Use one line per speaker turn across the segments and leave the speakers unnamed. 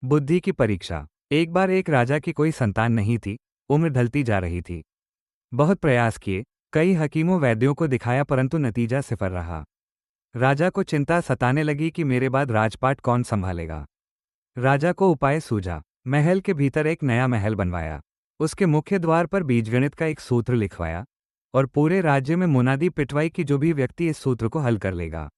बुद्धि की परीक्षा। एक बार एक राजा की कोई संतान नहीं थी। उम्र ढलती जा रही थी। बहुत प्रयास किए, कई हकीमों वैद्यों को दिखाया, परंतु नतीजा सिफर रहा। राजा को चिंता सताने लगी कि मेरे बाद राजपाट कौन संभालेगा। राजा को उपाय सूझा। महल के भीतर एक नया महल बनवाया। उसके मुख्य द्वार पर बीजगणित का एक सूत्र लिखवाया और पूरे राज्य में मुनादी पिटवाई कि जो भी व्यक्ति इस सूत्र को हल कर लेगा,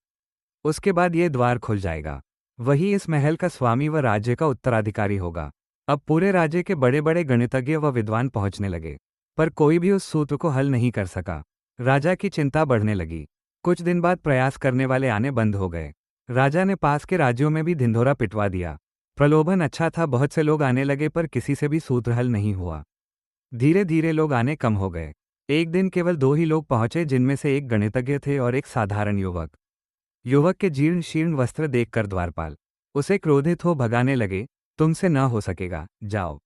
उसके बाद ये द्वार खुल जाएगा। वही इस महल का स्वामी व राज्य का उत्तराधिकारी होगा। अब पूरे राज्य के बड़े बड़े गणितज्ञ व विद्वान पहुंचने लगे, पर कोई भी उस सूत्र को हल नहीं कर सका। राजा की चिंता बढ़ने लगी। कुछ दिन बाद प्रयास करने वाले आने बंद हो गए। राजा ने पास के राज्यों में भी ढिंढोरा पिटवा दिया। प्रलोभन अच्छा था, बहुत से लोग आने लगे, पर किसी से भी सूत्र हल नहीं हुआ। धीरे धीरे लोग आने कम हो गए। एक दिन केवल 2 ही लोग पहुंचे, जिनमें से एक गणितज्ञ थे और एक साधारण युवक। युवक के जीर्ण शीर्ण वस्त्र देखकर द्वारपाल उसे क्रोधित हो भगाने लगे। तुमसे न हो सकेगा, जाओ।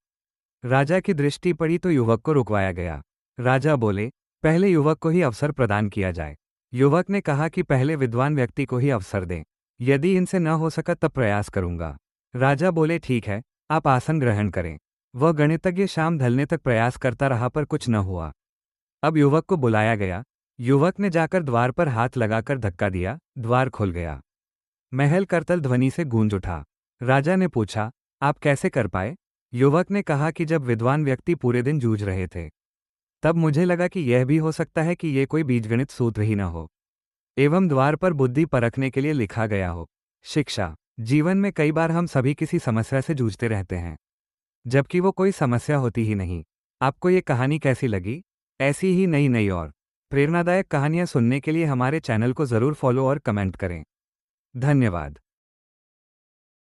राजा की दृष्टि पड़ी तो युवक को रुकवाया गया। राजा बोले, पहले युवक को ही अवसर प्रदान किया जाए। युवक ने कहा कि पहले विद्वान व्यक्ति को ही अवसर दें। यदि इनसे न हो सका तब प्रयास करूंगा। राजा बोले, ठीक है, आप आसन ग्रहण करें। वह गणितज्ञ शाम ढलने तक प्रयास करता रहा, पर कुछ न हुआ। अब युवक को बुलाया गया। युवक ने जाकर द्वार पर हाथ लगाकर धक्का दिया, द्वार खुल गया। महल करतल ध्वनि से गूंज उठा। राजा ने पूछा, आप कैसे कर पाए? युवक ने कहा कि जब विद्वान व्यक्ति पूरे दिन जूझ रहे थे, तब मुझे लगा कि यह भी हो सकता है कि ये कोई बीजगणित सूत्र ही न हो, एवं द्वार पर बुद्धि परखने के लिए लिखा गया हो। शिक्षा। जीवन में कई बार हम सभी किसी समस्या से जूझते रहते हैं, जबकि वो कोई समस्या होती ही नहीं। आपको ये कहानी कैसी लगी? ऐसी ही नई नई और प्रेरणादायक कहानियां सुनने के लिए हमारे चैनल को ज़रूर फॉलो और कमेंट करें। धन्यवाद।